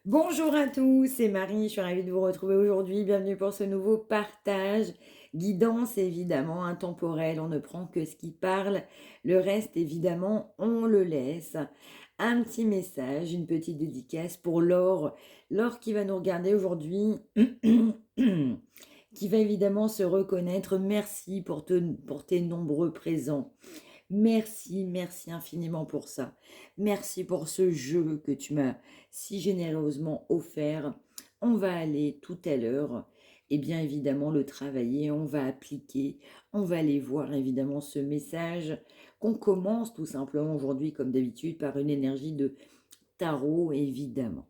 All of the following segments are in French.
Bonjour à tous, c'est Marie, je suis ravie de vous retrouver aujourd'hui. Bienvenue pour ce nouveau partage. Guidance évidemment intemporelle, on ne prend que ce qui parle. Le reste évidemment, on le laisse. Un petit message, une petite dédicace pour Laure. Laure qui va nous regarder aujourd'hui, qui va évidemment se reconnaître. Merci pour tes nombreux présents. Merci, merci infiniment pour ça. Merci pour ce jeu que tu m'as si généreusement offert. On va aller tout à l'heure, et bien évidemment le travailler, on va appliquer, on va aller voir évidemment ce message qu'on commence tout simplement aujourd'hui comme d'habitude par une énergie de tarot évidemment.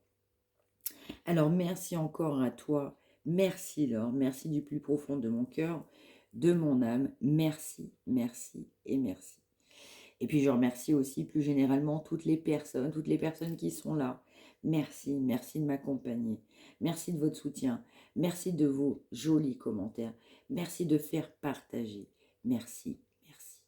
Alors merci encore à toi, merci Laure, merci du plus profond de mon cœur, de mon âme, merci, merci et merci. Et puis je remercie aussi plus généralement toutes les personnes qui sont là. Merci, merci de m'accompagner. Merci de votre soutien. Merci de vos jolis commentaires. Merci de faire partager. Merci, merci.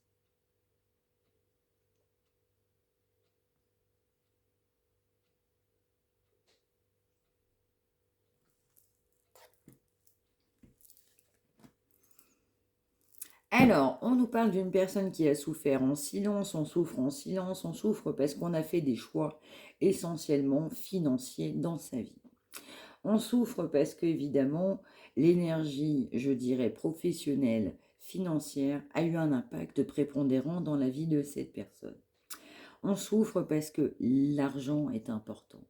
Alors, on nous parle d'une personne qui a souffert en silence, on souffre en silence, on souffre parce qu'on a fait des choix essentiellement financiers dans sa vie. On souffre parce que, évidemment, l'énergie, je dirais, professionnelle, financière, a eu un impact prépondérant dans la vie de cette personne. On souffre parce que l'argent est important.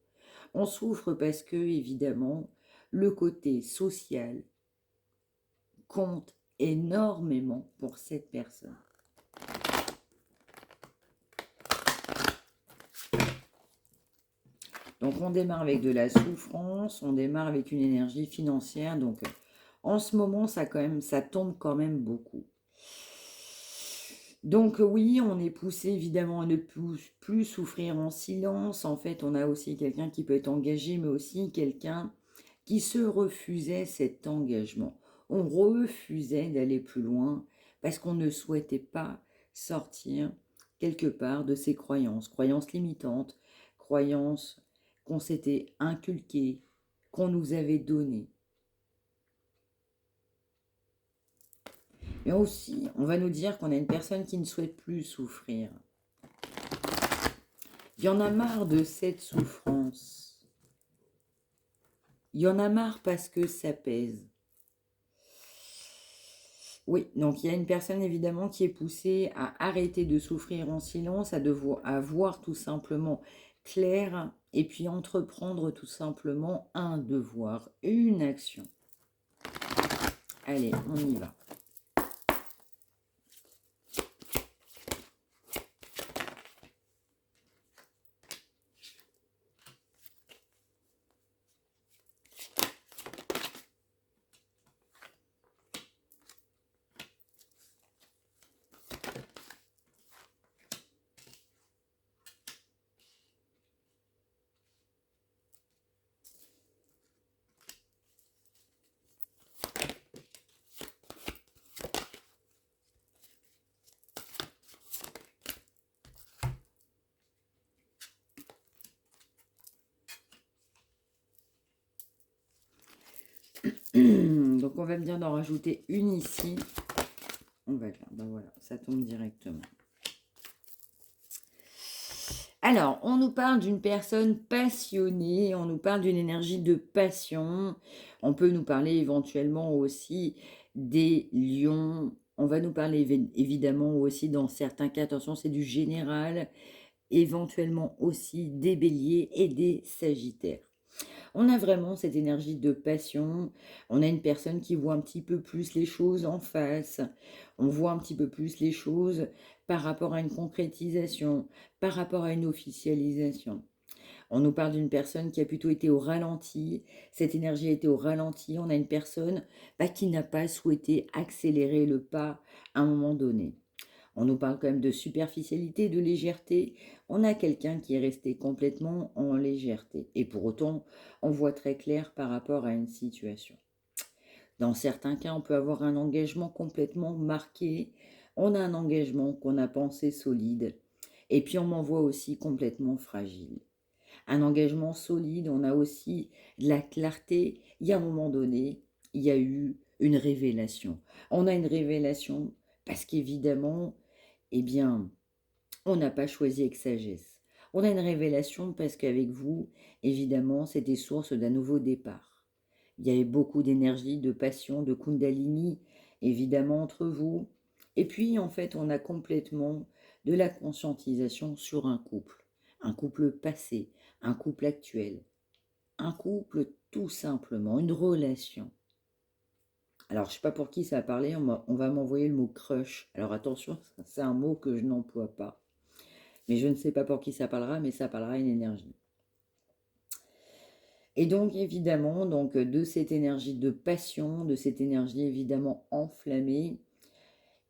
On souffre parce que, évidemment, le côté social compte énormément pour cette personne. Donc on démarre avec de la souffrance, on démarre avec une énergie financière. Donc en ce moment, ça tombe quand même beaucoup. Donc oui, on est poussé évidemment à ne plus souffrir en silence. En fait, on a aussi quelqu'un qui peut être engagé, mais aussi quelqu'un qui se refusait cet engagement. On refusait d'aller plus loin parce qu'on ne souhaitait pas sortir quelque part de ses croyances, croyances limitantes, croyances qu'on s'était inculquées, qu'on nous avait données. Mais aussi, on va nous dire qu'on a une personne qui ne souhaite plus souffrir. Il y en a marre de cette souffrance. Il y en a marre parce que ça pèse. Oui, donc il y a une personne évidemment qui est poussée à arrêter de souffrir en silence, à voir tout simplement clair et puis entreprendre tout simplement un devoir, une action. Allez, on y va. Donc on va bien en rajouter une ici. On va faire, ben voilà, ça tombe directement. Alors, on nous parle d'une personne passionnée, on nous parle d'une énergie de passion. On peut nous parler éventuellement aussi des lions. On va nous parler évidemment aussi dans certains cas, attention, c'est du général, éventuellement aussi des béliers et des sagittaires. On a vraiment cette énergie de passion. On a une personne qui voit un petit peu plus les choses en face. On voit un petit peu plus les choses par rapport à une concrétisation, par rapport à une officialisation. On nous parle d'une personne qui a plutôt été au ralenti. Cette énergie a été au ralenti. On a une personne qui n'a pas souhaité accélérer le pas à un moment donné. On nous parle quand même de superficialité, de légèreté. On a quelqu'un qui est resté complètement en légèreté. Et pour autant, on voit très clair par rapport à une situation. Dans certains cas, on peut avoir un engagement complètement marqué. On a un engagement qu'on a pensé solide. Et puis on m'en voit aussi complètement fragile. un engagement solide, on a aussi de la clarté. Il y a un moment donné, il y a eu une révélation. On a une révélation parce qu'évidemment, eh bien, on n'a pas choisi avec sagesse. On a une révélation parce qu'avec vous, évidemment, c'était source d'un nouveau départ. Il y avait beaucoup d'énergie, de passion, de kundalini, évidemment, entre vous. Et puis, en fait, on a complètement de la conscientisation sur un couple passé, un couple actuel, un couple tout simplement, une relation. Alors, je ne sais pas pour qui ça a parlé, on va m'envoyer le mot crush. Alors attention, c'est un mot que je n'emploie pas. Mais je ne sais pas pour qui ça parlera, mais ça parlera une énergie. Et donc, évidemment, de cette énergie de passion, de cette énergie évidemment enflammée,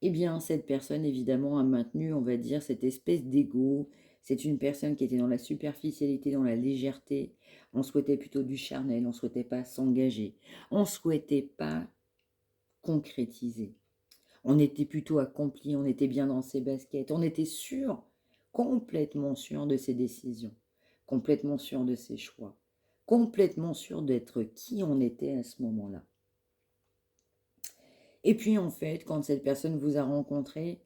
eh bien, cette personne, évidemment, a maintenu, on va dire, cette espèce d'ego. C'est une personne qui était dans la superficialité, dans la légèreté. On souhaitait plutôt du charnel, on ne souhaitait pas s'engager. On ne souhaitait pas concrétiser. On était plutôt accompli, on était bien dans ses baskets, on était sûr, complètement sûr de ses décisions, complètement sûr de ses choix, complètement sûr d'être qui on était à ce moment-là. Et puis en fait, quand cette personne vous a rencontré,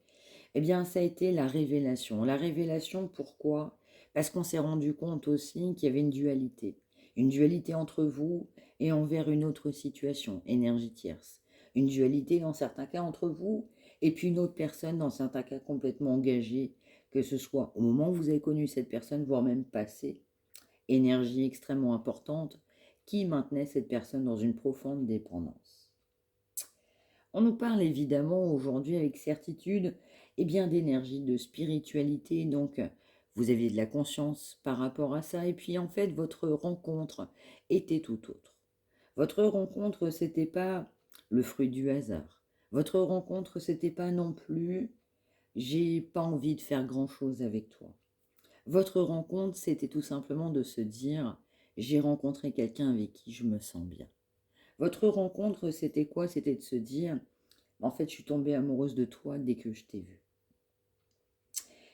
eh bien ça a été la révélation. La révélation, pourquoi? Parce qu'on s'est rendu compte aussi qu'il y avait une dualité entre vous et envers une autre situation, énergie tierce. Une dualité dans certains cas entre vous et puis une autre personne dans certains cas complètement engagée, que ce soit au moment où vous avez connu cette personne, voire même passé, énergie extrêmement importante qui maintenait cette personne dans une profonde dépendance. On nous parle évidemment aujourd'hui avec certitude bien d'énergie, de spiritualité, donc vous aviez de la conscience par rapport à ça, et puis en fait votre rencontre était tout autre. Votre rencontre, c'était pas le fruit du hasard. Votre rencontre, c'était pas non plus j'ai pas envie de faire grand chose avec toi. Votre rencontre, c'était tout simplement de se dire j'ai rencontré quelqu'un avec qui je me sens bien. Votre rencontre, c'était quoi? C'était de se dire en fait, je suis tombée amoureuse de toi dès que je t'ai vu.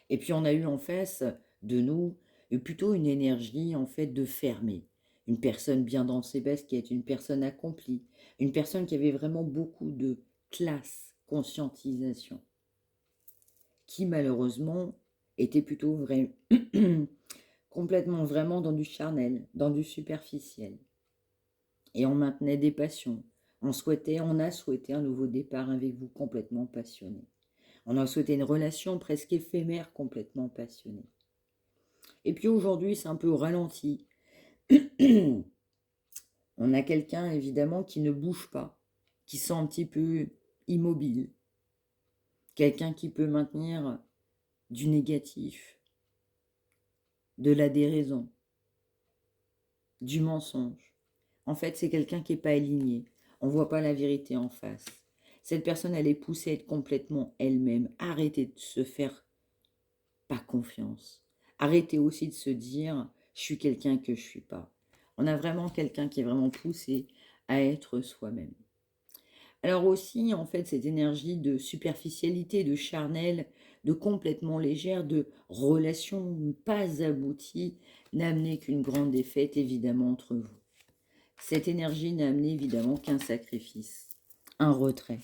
Et puis on a eu en face de nous plutôt une énergie en fait de fermé. Une personne bien dans ses baskets, une personne accomplie, une personne qui avait vraiment beaucoup de classe, conscientisation, qui malheureusement était plutôt complètement vraiment dans du charnel, dans du superficiel. Et on maintenait des passions. On a souhaité un nouveau départ avec vous complètement passionné. On a souhaité une relation presque éphémère, complètement passionnée. Et puis aujourd'hui, c'est un peu au ralenti. On a quelqu'un, évidemment, qui ne bouge pas, qui sent un petit peu immobile. Quelqu'un qui peut maintenir du négatif, de la déraison, du mensonge. En fait, c'est quelqu'un qui n'est pas aligné. On ne voit pas la vérité en face. Cette personne, elle est poussée à être complètement elle-même. Arrêtez de se faire pas confiance. Arrêtez aussi de se dire je suis quelqu'un que je suis pas. On a vraiment quelqu'un qui est vraiment poussé à être soi-même. Alors aussi, en fait, cette énergie de superficialité, de charnel, de complètement légère, de relation pas aboutie, n'a amené qu'une grande défaite, évidemment, entre vous. Cette énergie n'a amené, évidemment, qu'un sacrifice, un retrait.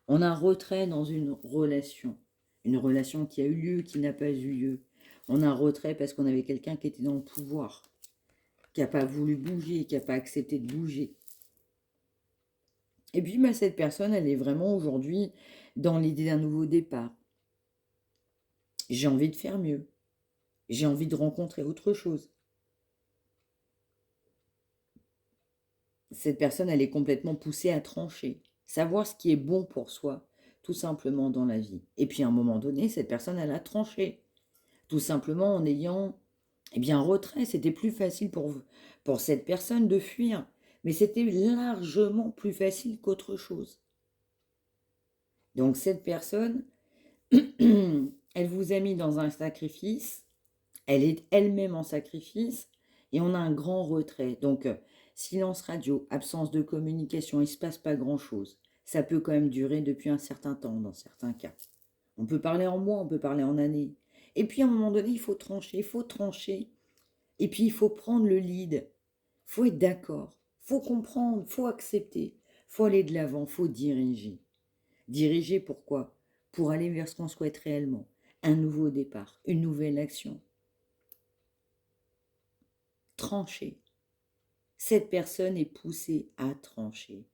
On a un retrait dans une relation qui a eu lieu, qui n'a pas eu lieu. On a un retrait parce qu'on avait quelqu'un qui était dans le pouvoir, qui n'a pas voulu bouger, qui n'a pas accepté de bouger. Et puis, cette personne, elle est vraiment aujourd'hui dans l'idée d'un nouveau départ. J'ai envie de faire mieux. J'ai envie de rencontrer autre chose. Cette personne, elle est complètement poussée à trancher, savoir ce qui est bon pour soi, tout simplement dans la vie. Et puis, à un moment donné, cette personne, elle a tranché, tout simplement en ayant un retrait. C'était plus facile pour cette personne de fuir, mais c'était largement plus facile qu'autre chose. Donc cette personne, elle vous a mis dans un sacrifice, elle est elle-même en sacrifice, et on a un grand retrait. Donc silence radio, absence de communication, il ne se passe pas grand-chose. Ça peut quand même durer depuis un certain temps dans certains cas. On peut parler en mois, on peut parler en années. Et puis à un moment donné, il faut trancher Et puis, il faut prendre le lead. Il faut être d'accord. Il faut comprendre. Il faut accepter. Il faut aller de l'avant. Il faut diriger. Diriger pourquoi? Pour aller vers ce qu'on souhaite réellement. Un nouveau départ. Une nouvelle action. Trancher. Cette personne est poussée à trancher.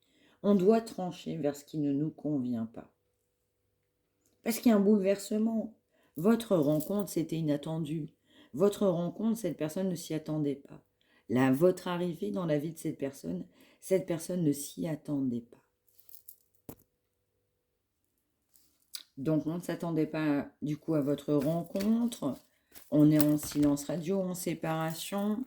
On doit trancher vers ce qui ne nous convient pas. Parce qu'il y a un bouleversement. Votre rencontre, c'était inattendu. Votre rencontre, cette personne ne s'y attendait pas. Là, votre arrivée dans la vie de cette personne ne s'y attendait pas. Donc, on ne s'attendait pas du coup à votre rencontre. On est en silence radio, en séparation.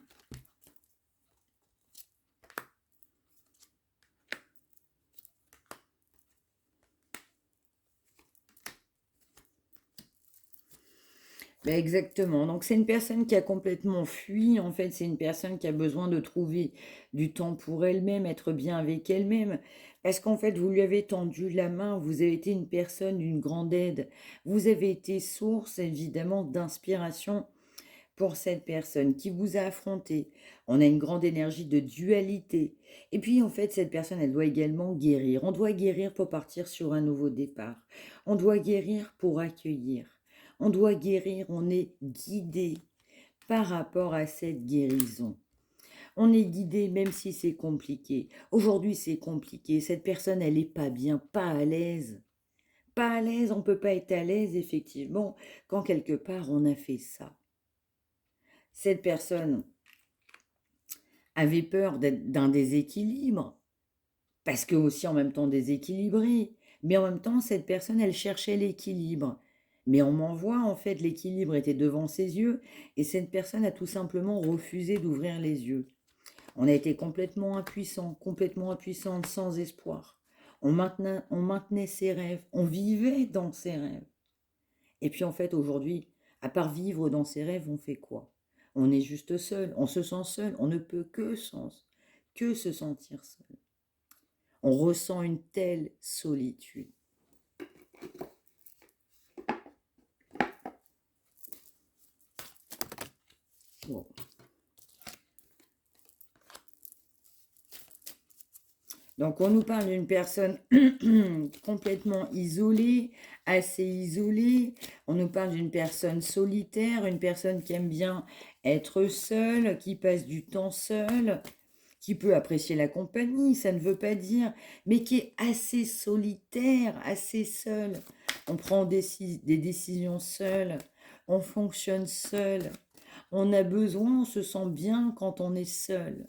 Ben exactement. Donc, c'est une personne qui a complètement fui. En fait, c'est une personne qui a besoin de trouver du temps pour elle-même, être bien avec elle-même. Parce qu'en fait, vous lui avez tendu la main, vous avez été une personne d'une grande aide. Vous avez été source, évidemment, d'inspiration pour cette personne qui vous a affronté. On a une grande énergie de dualité. Et puis, en fait, cette personne, elle doit également guérir. On doit guérir pour partir sur un nouveau départ. On doit guérir pour accueillir. On doit guérir, on est guidé par rapport à cette guérison. On est guidé même si c'est compliqué. Aujourd'hui, c'est compliqué. Cette personne, elle n'est pas bien, pas à l'aise. Pas à l'aise, on ne peut pas être à l'aise, effectivement, quand quelque part on a fait ça. Cette personne avait peur d'un déséquilibre, parce que aussi en même temps déséquilibrée. Mais en même temps, cette personne, elle cherchait l'équilibre. Mais on m'envoie, en fait, l'équilibre était devant ses yeux, et cette personne a tout simplement refusé d'ouvrir les yeux. On a été complètement impuissante, sans espoir. On maintenait ses rêves, on vivait dans ses rêves. Et puis en fait, aujourd'hui, à part vivre dans ses rêves, on fait quoi? On est juste seul, on se sent seul, on ne peut que se sentir seul. On ressent une telle solitude. Bon. Donc on nous parle d'une personne complètement isolée, assez isolée. On nous parle d'une personne solitaire, une personne qui aime bien être seule, qui passe du temps seule, qui peut apprécier la compagnie, ça ne veut pas dire, mais qui est assez solitaire, assez seule. On prend des décisions seules, on fonctionne seul. On a besoin, on se sent bien quand on est seul.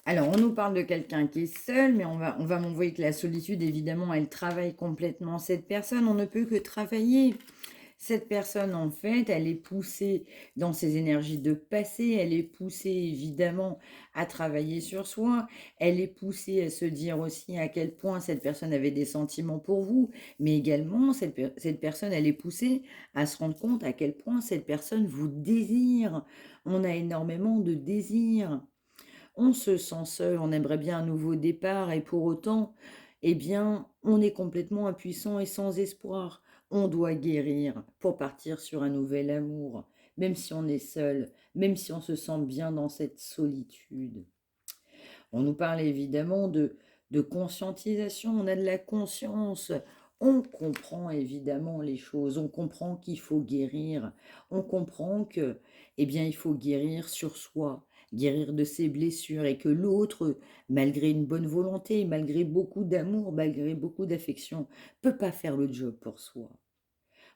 Alors, on nous parle de quelqu'un qui est seul, mais on va m'envoyer que la solitude, évidemment, elle travaille complètement cette personne. On ne peut que travailler. Cette personne, en fait, elle est poussée dans ses énergies de passé, elle est poussée, évidemment, à travailler sur soi, elle est poussée à se dire aussi à quel point cette personne avait des sentiments pour vous, mais également, cette personne, elle est poussée à se rendre compte à quel point cette personne vous désire. On a énormément de désir. On se sent seul, on aimerait bien un nouveau départ et pour autant, eh bien, on est complètement impuissant et sans espoir. On doit guérir pour partir sur un nouvel amour, même si on est seul, même si on se sent bien dans cette solitude. On nous parle évidemment de conscientisation, on a de la conscience. On comprend évidemment les choses, on comprend qu'il faut guérir, on comprend que, eh bien, il faut guérir sur soi, guérir de ses blessures et que l'autre, malgré une bonne volonté, malgré beaucoup d'amour, malgré beaucoup d'affection, peut pas faire le job pour soi.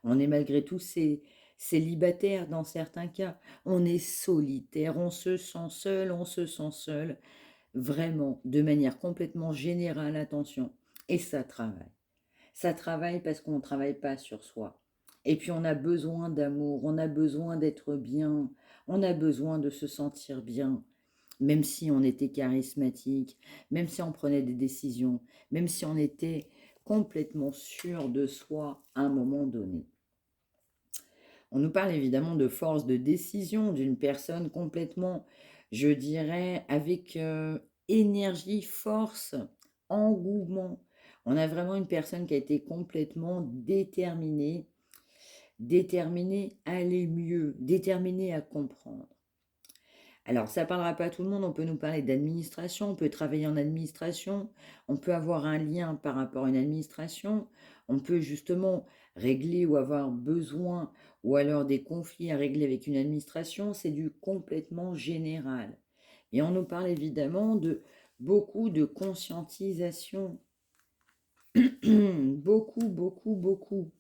On est malgré tout célibataire dans certains cas, on est solitaire, on se sent seul, on se sent seul vraiment de manière complètement générale, attention. Et ça travaille. Ça travaille parce qu'on ne travaille pas sur soi. Et puis on a besoin d'amour, on a besoin d'être bien, on a besoin de se sentir bien. même si on était charismatique, même si on prenait des décisions, même si on était complètement sûr de soi à un moment donné. On nous parle évidemment de force de décision, d'une personne complètement, je dirais, avec énergie, force, engouement. On a vraiment une personne qui a été complètement déterminée, déterminée à aller mieux, déterminée à comprendre. Alors, ça ne parlera pas à tout le monde, on peut nous parler d'administration, on peut travailler en administration, on peut avoir un lien par rapport à une administration, on peut justement régler ou avoir besoin ou alors des conflits à régler avec une administration, c'est du complètement général. Et on nous parle évidemment de beaucoup de conscientisation, beaucoup, beaucoup, beaucoup.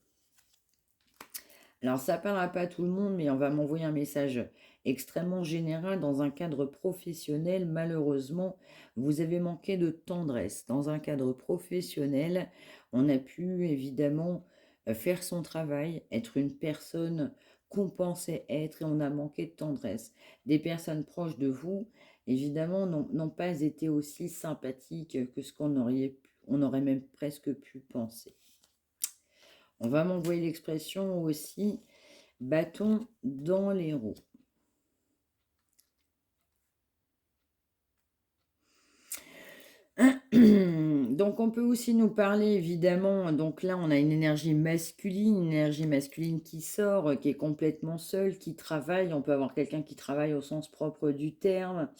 Alors, ça ne parlera pas à tout le monde, mais on va m'envoyer un message extrêmement général dans un cadre professionnel. Malheureusement, vous avez manqué de tendresse. Dans un cadre professionnel, on a pu évidemment faire son travail, être une personne qu'on pensait être et on a manqué de tendresse. Des personnes proches de vous, évidemment, n'ont pas été aussi sympathiques que ce on aurait même presque pu penser. On va m'envoyer l'expression aussi bâton dans les roues. Donc on peut aussi nous parler évidemment, donc là on a une énergie masculine qui sort, qui est complètement seule, qui travaille, on peut avoir quelqu'un qui travaille au sens propre du terme,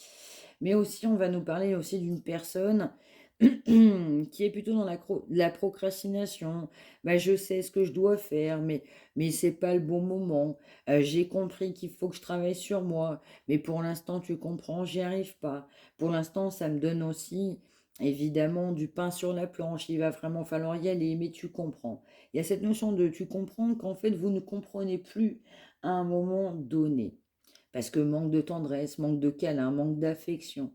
mais aussi on va nous parler aussi d'une personne qui est plutôt dans la procrastination. Bah, je sais ce que je dois faire, mais c'est pas le bon moment. J'ai compris qu'il faut que je travaille sur moi, mais pour l'instant, tu comprends, j'y arrive pas. Pour l'instant, ça me donne aussi, évidemment, du pain sur la planche. Il va vraiment falloir y aller, mais tu comprends. Il y a cette notion de tu comprends qu'en fait, vous ne comprenez plus à un moment donné. Parce que manque de tendresse, manque de câlin, manque d'affection.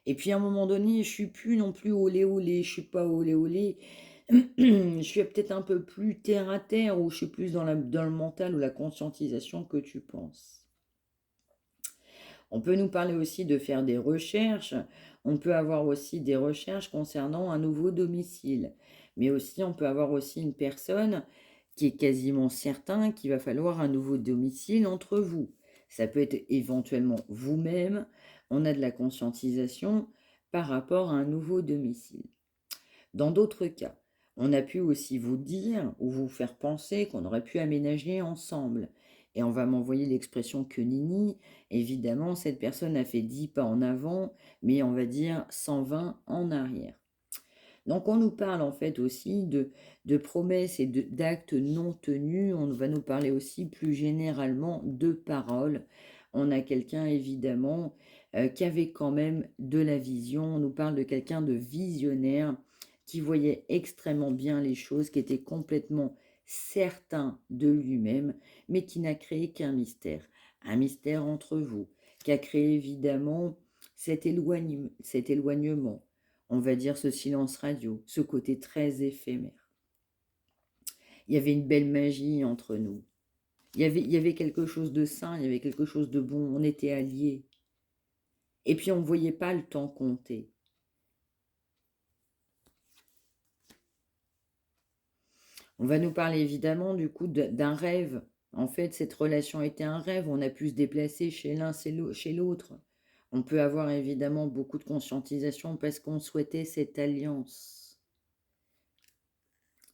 Et puis à un moment donné, je suis plus non plus olé olé, je suis pas olé olé. Je suis peut-être un peu plus terre à terre ou je suis plus dans le mental ou la conscientisation que tu penses. On peut nous parler aussi de faire des recherches. On peut avoir aussi des recherches concernant un nouveau domicile. Mais aussi, on peut avoir aussi une personne qui est quasiment certain qu'il va falloir un nouveau domicile entre vous. Ça peut être éventuellement vous-même. On a de la conscientisation par rapport à un nouveau domicile. Dans d'autres cas, on a pu aussi vous dire ou vous faire penser qu'on aurait pu aménager ensemble. Et on va m'envoyer l'expression que nini. Évidemment, cette personne a fait 10 pas en avant, mais on va dire 120 en arrière. Donc on nous parle en fait aussi de promesses et d'actes non tenus. On va nous parler aussi plus généralement de paroles. On a quelqu'un évidemment qui avait quand même de la vision. On nous parle de quelqu'un de visionnaire qui voyait extrêmement bien les choses, qui était complètement certain de lui-même, mais qui n'a créé qu'un mystère. Un mystère entre vous, qui a créé évidemment cet éloignement, on va dire ce silence radio, ce côté très éphémère. Il y avait une belle magie entre nous. Il y avait quelque chose de sain, il y avait quelque chose de bon, on était alliés. Et puis on ne voyait pas le temps compter. On va nous parler évidemment du coup d'un rêve. En fait, cette relation était un rêve, on a pu se déplacer chez l'un, chez l'autre. On peut avoir évidemment beaucoup de conscientisation parce qu'on souhaitait cette alliance.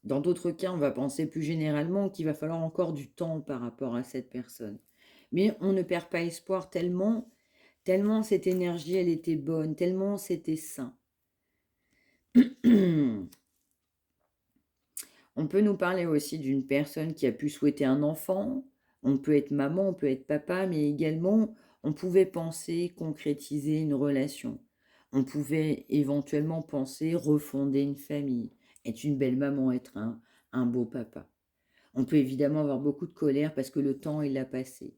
Dans d'autres cas, on va penser plus généralement qu'il va falloir encore du temps par rapport à cette personne. Mais on ne perd pas espoir tellement cette énergie, elle était bonne, tellement c'était sain. On peut nous parler aussi d'une personne qui a pu souhaiter un enfant. On peut être maman, on peut être papa, mais également, on pouvait penser concrétiser une relation. On pouvait éventuellement penser refonder une famille, être une belle maman, être un beau papa. On peut évidemment avoir beaucoup de colère parce que le temps, il a passé.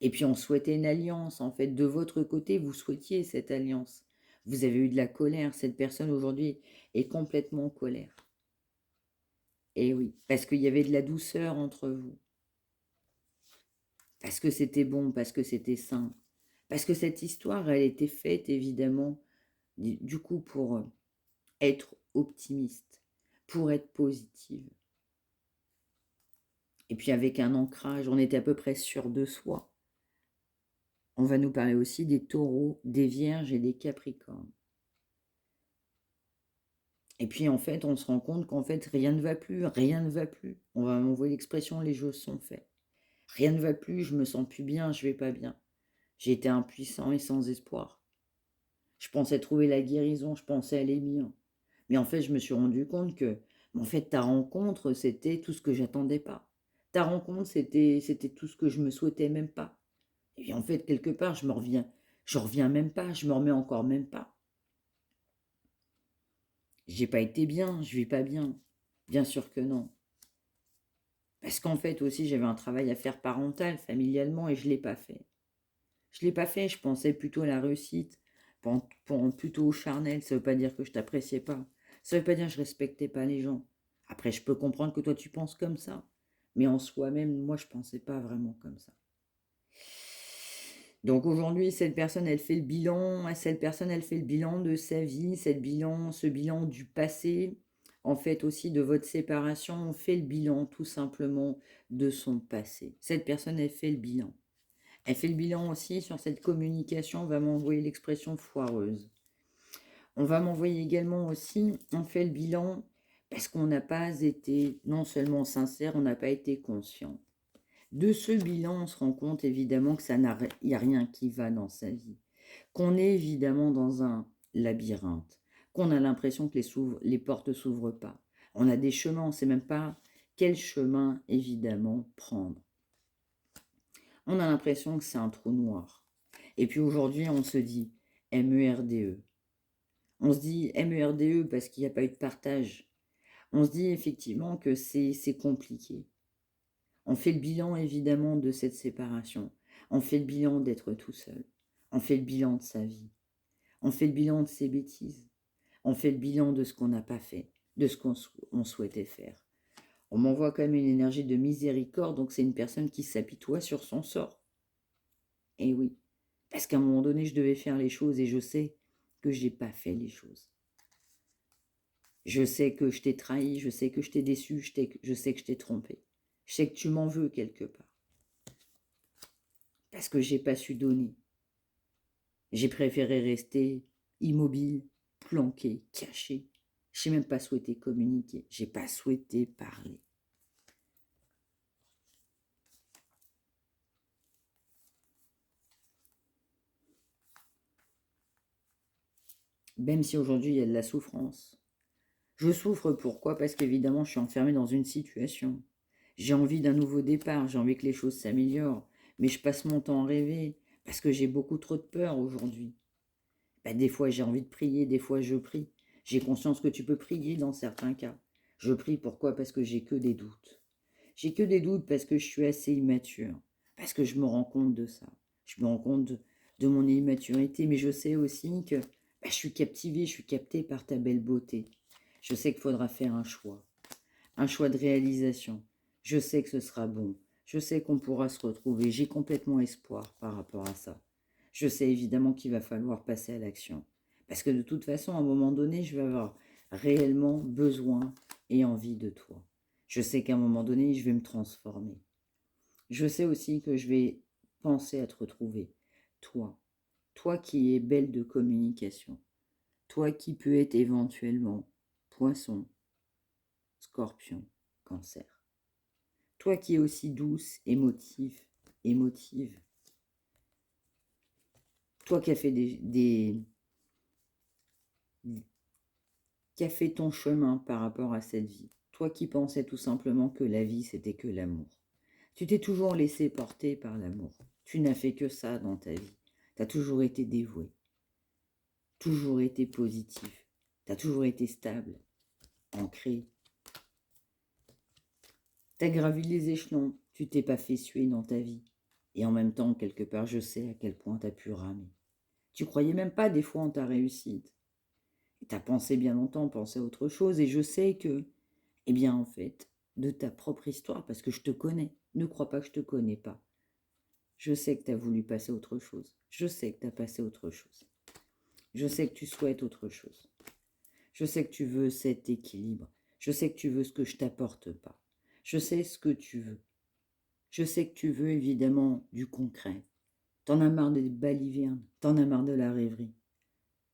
Et puis on souhaitait une alliance, en fait. De votre côté, vous souhaitiez cette alliance. Vous avez eu de la colère. Cette personne aujourd'hui est complètement en colère. Et oui, parce qu'il y avait de la douceur entre vous. Parce que c'était bon, parce que c'était sain. Parce que cette histoire, elle était faite évidemment, du coup, pour être optimiste, pour être positive. Et puis avec un ancrage, on était à peu près sûr de soi. On va nous parler aussi des taureaux, des vierges et des capricornes. Et puis en fait, on se rend compte qu'en fait, rien ne va plus, rien ne va plus. On va m'envoyer l'expression, les choses sont faites. Rien ne va plus, je me sens plus bien, je vais pas bien. J'ai été impuissant et sans espoir. Je pensais trouver la guérison, je pensais aller bien. Mais en fait, je me suis rendu compte que, en fait, ta rencontre, c'était tout ce que j'attendais pas. Ta rencontre, c'était tout ce que je me souhaitais même pas. Et puis en fait, quelque part, je reviens même pas, je me remets encore même pas. J'ai pas été bien, je vis pas bien. Bien sûr que non. Parce qu'en fait aussi, j'avais un travail à faire parental, familialement, et je l'ai pas fait. Je l'ai pas fait, je pensais plutôt à la réussite, plutôt au charnel. Ça veut pas dire que je t'appréciais pas. Ça veut pas dire que je respectais pas les gens. Après, je peux comprendre que toi, tu penses comme ça. Mais en soi-même, moi, je pensais pas vraiment comme ça. Donc aujourd'hui, cette personne, elle fait le bilan, cette personne, elle fait le bilan de sa vie, ce bilan du passé, en fait aussi de votre séparation, on fait le bilan tout simplement de son passé. Cette personne, elle fait le bilan. Elle fait le bilan aussi sur cette communication, on va m'envoyer l'expression foireuse. On va m'envoyer également aussi, on fait le bilan parce qu'on n'a pas été non seulement sincère, on n'a pas été conscient. De ce bilan, on se rend compte évidemment que il n'y a rien qui va dans sa vie, qu'on est évidemment dans un labyrinthe, qu'on a l'impression que les portes ne s'ouvrent pas. On a des chemins, on ne sait même pas quel chemin évidemment prendre. On a l'impression que c'est un trou noir. Et puis aujourd'hui, on se dit MERDE. On se dit MERDE parce qu'il n'y a pas eu de partage. On se dit effectivement que c'est compliqué. On fait le bilan évidemment de cette séparation. On fait le bilan d'être tout seul. On fait le bilan de sa vie. On fait le bilan de ses bêtises. On fait le bilan de ce qu'on n'a pas fait, de ce qu'on souhaitait faire. On m'envoie quand même une énergie de miséricorde, donc c'est une personne qui s'apitoie sur son sort. Et oui, parce qu'à un moment donné, je devais faire les choses et je sais que je n'ai pas fait les choses. Je sais que je t'ai trahi, je sais que je t'ai déçu, je sais que je t'ai trompé. Je sais que tu m'en veux quelque part. Parce que j'ai pas su donner. J'ai préféré rester immobile, planqué, caché. J'ai même pas souhaité communiquer. J'ai pas souhaité parler. Même si aujourd'hui il y a de la souffrance. Je souffre pourquoi? Parce qu'évidemment je suis enfermée dans une situation. J'ai envie d'un nouveau départ, j'ai envie que les choses s'améliorent. Mais je passe mon temps à rêver parce que j'ai beaucoup trop de peur aujourd'hui. Des fois j'ai envie de prier, des fois je prie. J'ai conscience que tu peux prier dans certains cas. Je prie pourquoi? Parce que j'ai que des doutes. J'ai que des doutes parce que je suis assez immature. Parce que je me rends compte de ça. Je me rends compte de mon immaturité, mais je sais aussi que je suis captivée, je suis captée par ta belle beauté. Je sais qu'il faudra faire un choix de réalisation. Je sais que ce sera bon. Je sais qu'on pourra se retrouver. J'ai complètement espoir par rapport à ça. Je sais évidemment qu'il va falloir passer à l'action. Parce que de toute façon, à un moment donné, je vais avoir réellement besoin et envie de toi. Je sais qu'à un moment donné, je vais me transformer. Je sais aussi que je vais penser à te retrouver. Toi, toi qui es belle de communication. Toi qui peux être éventuellement poisson, scorpion, cancer. Toi qui es aussi douce, émotive. Toi qui as fait qui a fait ton chemin par rapport à cette vie. Toi qui pensais tout simplement que la vie, c'était que l'amour. Tu t'es toujours laissé porter par l'amour. Tu n'as fait que ça dans ta vie. Tu as toujours été dévoué. Toujours été positif. Tu as toujours été stable, ancré. Tu as gravi les échelons. Tu t'es pas fait suer dans ta vie. Et en même temps, quelque part, je sais à quel point tu as pu ramer. Tu croyais même pas des fois en ta réussite. Tu as pensé bien longtemps, pensé à autre chose. Et je sais que, eh bien, en fait, de ta propre histoire, parce que je te connais, ne crois pas que je te connais pas. Je sais que tu as voulu passer autre chose. Je sais que tu as passé autre chose. Je sais que tu souhaites autre chose. Je sais que tu veux cet équilibre. Je sais que tu veux ce que je t'apporte pas. Je sais ce que tu veux. Je sais que tu veux évidemment du concret. T'en as marre des balivernes. T'en as marre de la rêverie.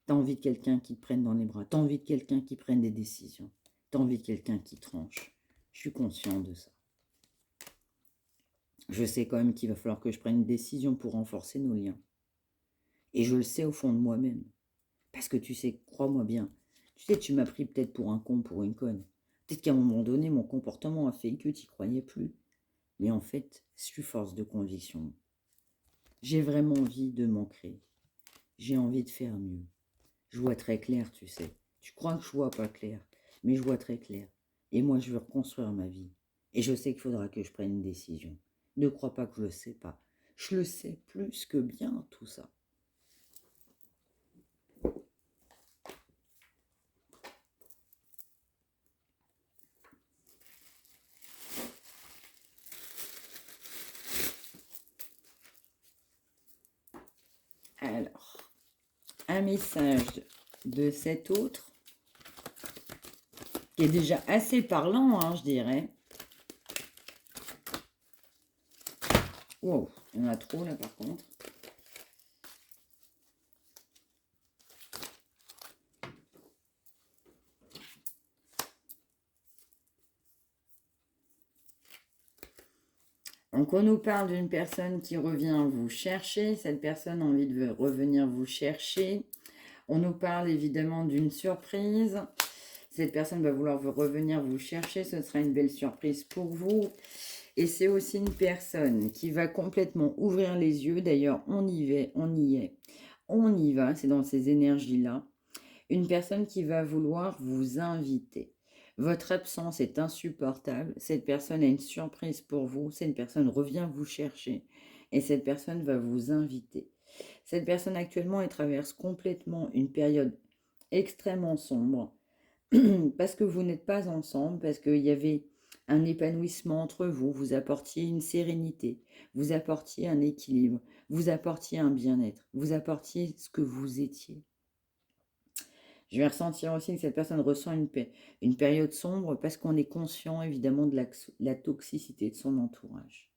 T'as envie de quelqu'un qui te prenne dans les bras. T'as envie de quelqu'un qui prenne des décisions. T'as envie de quelqu'un qui tranche. Je suis conscient de ça. Je sais quand même qu'il va falloir que je prenne une décision pour renforcer nos liens. Et je le sais au fond de moi-même. Parce que tu sais, crois-moi bien, tu sais, tu m'as pris peut-être pour un con, pour une conne. Peut-être qu'à un moment donné, mon comportement a fait que tu n'y croyais plus. Mais en fait, je suis force de conviction. J'ai vraiment envie de m'ancrer. J'ai envie de faire mieux. Je vois très clair, tu sais. Tu crois que je vois pas clair, mais je vois très clair. Et moi, je veux reconstruire ma vie. Et je sais qu'il faudra que je prenne une décision. Ne crois pas que je le sais pas. Je le sais plus que bien, tout ça. Alors, un message de cet autre, qui est déjà assez parlant, hein, je dirais. Wow, il y en a trop là par contre. Donc on nous parle d'une personne qui revient vous chercher, cette personne a envie de revenir vous chercher. On nous parle évidemment d'une surprise. Cette personne va vouloir revenir vous chercher, ce sera une belle surprise pour vous. Et c'est aussi une personne qui va complètement ouvrir les yeux. D'ailleurs, on y va, on y est. On y va, c'est dans ces énergies-là. Une personne qui va vouloir vous inviter. Votre absence est insupportable. Cette personne a une surprise pour vous. Cette personne revient vous chercher. Et cette personne va vous inviter. Cette personne actuellement, elle traverse complètement une période extrêmement sombre. Parce que vous n'êtes pas ensemble, parce qu'il y avait un épanouissement entre vous, vous apportiez une sérénité, vous apportiez un équilibre, vous apportiez un bien-être, vous apportiez ce que vous étiez. Je vais ressentir aussi que cette personne ressent une période sombre parce qu'on est conscient évidemment de la toxicité de son entourage.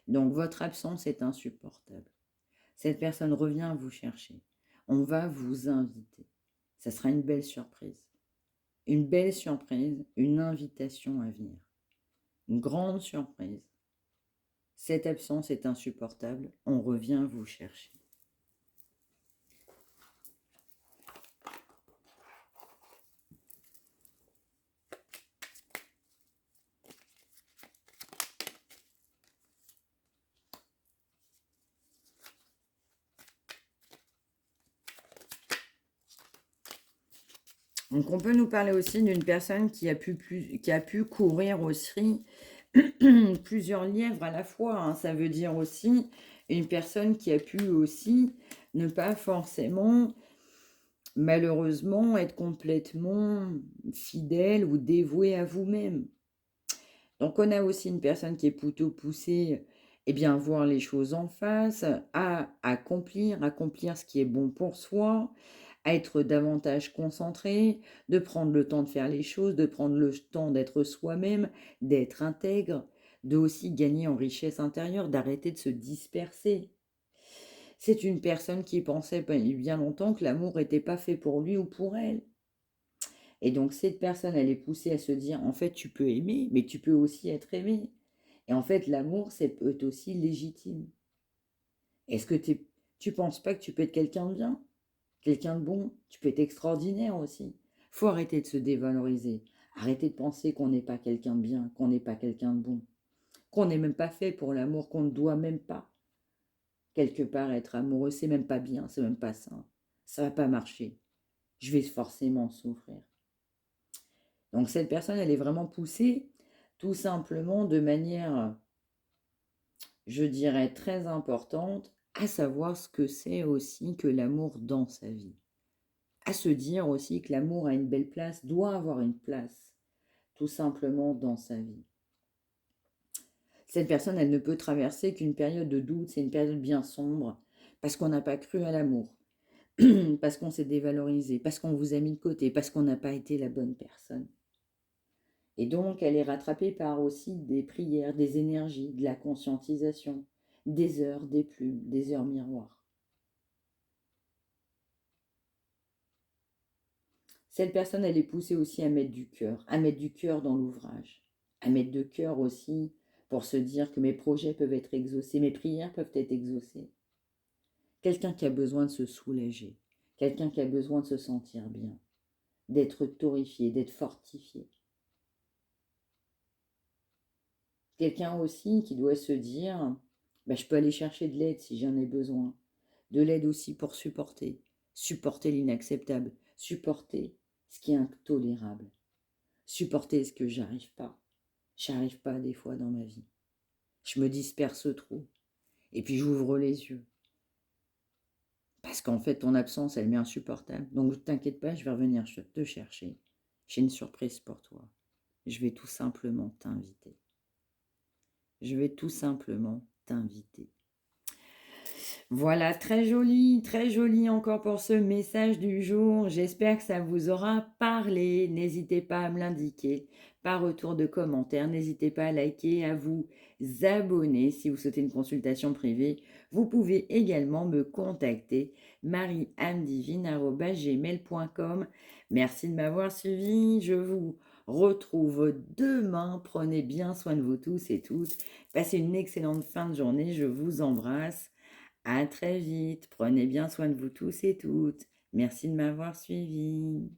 Donc votre absence est insupportable. Cette personne revient vous chercher. On va vous inviter. Ça sera une belle surprise. Une belle surprise, une invitation à venir. Une grande surprise. Cette absence est insupportable. On revient vous chercher. Donc on peut nous parler aussi d'une personne qui a pu courir aussi plusieurs lièvres à la fois. Hein. Ça veut dire aussi une personne qui a pu aussi ne pas forcément, malheureusement, être complètement fidèle ou dévouée à vous-même. Donc on a aussi une personne qui est plutôt poussée, eh bien, voir les choses en face, à accomplir ce qui est bon pour soi, à être davantage concentré, de prendre le temps de faire les choses, de prendre le temps d'être soi-même, d'être intègre, de aussi gagner en richesse intérieure, d'arrêter de se disperser. C'est une personne qui pensait bien longtemps que l'amour n'était pas fait pour lui ou pour elle. Et donc cette personne, elle est poussée à se dire, en fait, tu peux aimer, mais tu peux aussi être aimé. Et en fait, l'amour, c'est peut être aussi légitime. Est-ce que tu penses pas que tu peux être quelqu'un de bien, quelqu'un de bon? Tu peux être extraordinaire aussi. Faut arrêter de se dévaloriser. Arrêter de penser qu'on n'est pas quelqu'un de bien, qu'on n'est pas quelqu'un de bon, qu'on n'est même pas fait pour l'amour, qu'on ne doit même pas. Quelque part, être amoureux, c'est même pas bien, c'est même pas sain. Ça va pas marcher. Je vais forcément souffrir. Donc cette personne, elle est vraiment poussée tout simplement de manière, je dirais, très importante, à savoir ce que c'est aussi que l'amour dans sa vie. À se dire aussi que l'amour a une belle place, doit avoir une place, tout simplement dans sa vie. Cette personne, elle ne peut traverser qu'une période de doute, c'est une période bien sombre, parce qu'on n'a pas cru à l'amour, parce qu'on s'est dévalorisé, parce qu'on vous a mis de côté, parce qu'on n'a pas été la bonne personne. Et donc, elle est rattrapée par aussi des prières, des énergies, de la conscientisation, des heures, des plumes, des heures miroirs. Cette personne, elle est poussée aussi à mettre du cœur dans l'ouvrage, à mettre de cœur aussi pour se dire que mes projets peuvent être exaucés, mes prières peuvent être exaucées. Quelqu'un qui a besoin de se soulager, quelqu'un qui a besoin de se sentir bien, d'être torréfié, d'être fortifié. Quelqu'un aussi qui doit se dire, bah, je peux aller chercher de l'aide si j'en ai besoin. De l'aide aussi pour supporter. Supporter l'inacceptable. Supporter ce qui est intolérable. Supporter ce que j'arrive pas. J'arrive pas des fois dans ma vie. Je me disperse trop. Et puis j'ouvre les yeux. Parce qu'en fait, ton absence, elle m'est insupportable. Donc ne t'inquiète pas, je vais revenir te chercher. J'ai une surprise pour toi. Je vais tout simplement t'inviter. Je vais tout simplement t'inviter. Voilà, très joli encore pour ce message du jour. J'espère que ça vous aura parlé. N'hésitez pas à me l'indiquer par retour de commentaires. N'hésitez pas à liker, à vous abonner si vous souhaitez une consultation privée. Vous pouvez également me contacter mariamedivine@gmail.com. Merci de m'avoir suivi. Je vous retrouve demain. Prenez bien soin de vous tous et toutes. Passez une excellente fin de journée. Je vous embrasse. À très vite. Prenez bien soin de vous tous et toutes. Merci de m'avoir suivi.